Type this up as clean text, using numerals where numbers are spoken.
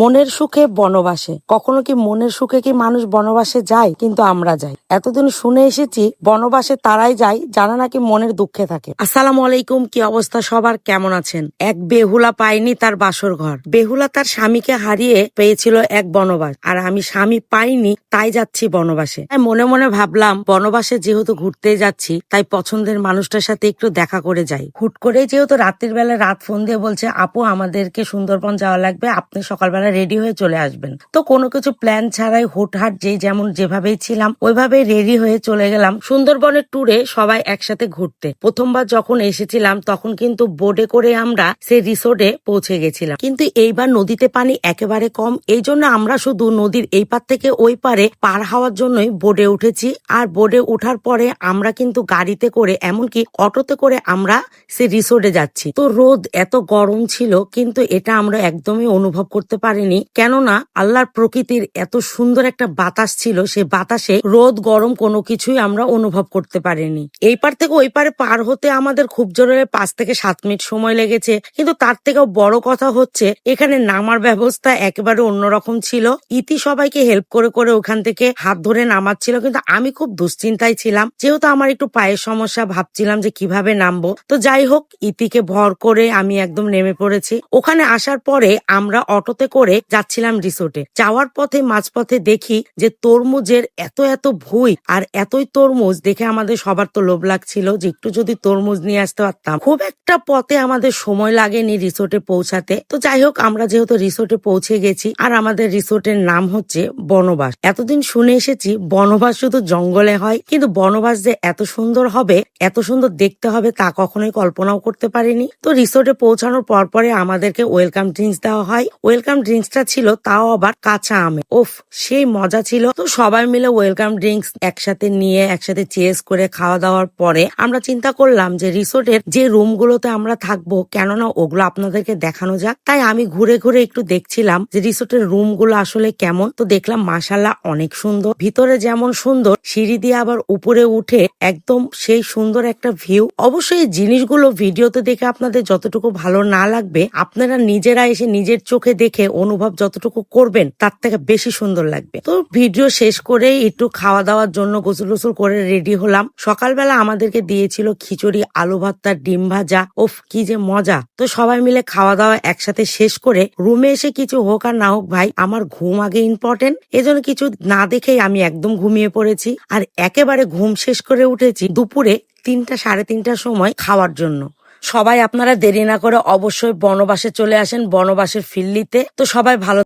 মনের সুখে বনবাসে। কখনো কি মনের সুখে কি মানুষ বনবাসে যায়? কিন্তু আমরা যাই। এতদিন শুনে এসেছি বনবাসে তারাই যায় যারা নাকি মনের দুঃখে থাকে। আসসালামু আলাইকুম, কি অবস্থা সবার, কেমন আছেন? এক বেহুলা পায়নি তার বাসর ঘর। বেহুলা তার স্বামীকে হারিয়ে পেয়েছিল এক বনবাস, আর আমি স্বামী পাইনি তাই যাচ্ছি বনবাসে। তাই মনে মনে ভাবলাম বনবাসে যেহেতু ঘুরতে যাচ্ছি তাই পছন্দের মানুষটার সাথে একটু দেখা করে যাই। হুট করে যেহেতু রাতের বেলা রাত ফোন দিয়ে বলছে, আপু আমাদেরকে সুন্দরবন যাওয়া লাগবে, আপনি সকালবেলা রেডি হয়ে চলে আসবেন। তো কোনো কিছু প্ল্যান ছাড়াই হুটহাট যেভাবেই ছিলাম ওইভাবেই রেডি হয়ে চলে গেলাম সুন্দরবনের ট্যুরে সবাই একসাথে ঘুরতে। প্রথমবার যখন এসেছিলাম তখন কিন্তু বোটে করে আমরা সেই রিসোর্টে পৌঁছে গেছিলাম, কিন্তু এইবার নদীতে পানি একেবারে কম, এই জন্য আমরা শুধু নদীর এই পার থেকে ওই পারে পার হওয়ার জন্যই বোটে উঠেছি। আর বোটে ওঠার পরে আমরা কিন্তু গাড়িতে করে এমনকি অটোতে করে আমরা সেই রিসোর্টে যাচ্ছি। তো রোদ এত গরম ছিল, কিন্তু এটা আমরা একদমই অনুভব করতে পারিনি, কেননা আল্লাহর প্রকৃতির এত সুন্দর একটা বাতাস ছিল, সেই বাতাসে রোদ গরম কোনো কিছুই আমরা অনুভব করতে পারিনি। এই পার থেকে ওই পারে পার হতে আমাদের খুব জোরে 5 থেকে 7 মিনিট সময় লেগেছে, কিন্তু তার থেকেও বড় কথা হচ্ছে এখানে নামার ব্যবস্থা একেবারে অন্যরকম ছিল। ইতি সবাইকে হেল্প করে করে ওখান থেকে হাত ধরে নামাচ্ছিল, কিন্তু আমি খুব দুশ্চিন্তায় ছিলাম, যেহেতু আমার একটু পায়ের সমস্যা, ভাবছিলাম যে কিভাবে নামবো। তো যাই হোক, ইতিকে ভর করে আমি একদম নেমে পড়েছি। ওখানে আসার পরে আমরা অটোতে করে যাচ্ছিলাম রিসোর্টে। যাওয়ার পথে মাঝপথে দেখি যে তরমুজের এত এত ভুঁই, আর এতই তরমুজ দেখে আমাদের সবার তো লোভ লাগছিল যে একটু যদি তরমুজ নিয়ে আসতে পারতাম। খুব একটা পথে আমাদের সময় লাগেনি রিসোর্টে পৌঁছাতে। তো যাই হোক, আমরা যেহেতু রিসোর্টে পৌঁছে গেছি, আর আমাদের রিসোর্টের নাম হচ্ছে বনবাস। এতদিন শুনে এসেছি বনবাস শুধু জঙ্গলে হয়, কিন্তু বনবাস যে এত সুন্দর হবে, এত সুন্দর দেখতে হবে তা কখনোই কল্পনাও করতে পারিনি। তো রিসোর্টে পৌঁছানোর পরে আমাদেরকে ওয়েলকাম ড্রিঙ্কস দেওয়া হয়। ওয়েলকাম ড্রিঙ্কসটা ছিল তাও আবার কাঁচা আমে, ওফ সেই মজা ছিল। তো সবাই মিলে ওয়েলকাম ড্রিঙ্কস একসাথে নিয়ে একসাথে চেস করে খাওয়া দাওয়ার পরে আমরা চিন্তা করলাম যে রিসোর্টের যে রুমগুলোতে আমরা থাকবো, কেননা ওগুলো আপনাদেরকে দেখানো যাক। তাই আমি ঘুরে ঘুরে একটু দেখছিলাম যে রিসোর্টের রুমগুলো আসলে কেমন। তো দেখলাম মাশাআল্লাহ অনেক সুন্দর, ভিতরে যেমন সুন্দর, সিঁড়ি দিয়ে আবার উপরে উঠে একদম সেই সুন্দর একটা ভিউ। অবশ্যই এই জিনিসগুলো ভিডিওতে দেখে আপনাদের যতটুকু ভালো না লাগবে, আপনারা নিজেরা এসে নিজের চোখে দেখে অনুভব যতটুকু করবেন তার থেকে বেশি সুন্দর লাগবে। তো ভিডিও শেষ করে একটু খাওয়া দাওয়ার জন্য গোসল গোসল করে রেডি হলাম। সকালবেলা আমাদেরকে দিয়েছিল খিচুড়ি, আলু ভর্তা, ডিম ভাজা, ওফ কি যে মজা। তো সবাই মিলে খাওয়া দাওয়া একসাথে শেষ করে রুমে এসে কিছু হোক আর না হোক ভাই, আমার ঘুম আগে ইম্পর্টেন্ট, এজন্য কিছু না দেখেই আমি একদম ঘুমিয়ে পড়েছি। আর একেবারে ঘুম শেষ করে উঠেছি দুপুরে 3টা সাড়ে 3টার সময় খাওয়ার জন্য। সবাই আপনারা দেরি না করে অবশ্যই বনবাসে চলে আসেন, বনবাসের ফিল্লিতে। তো সবাই ভালো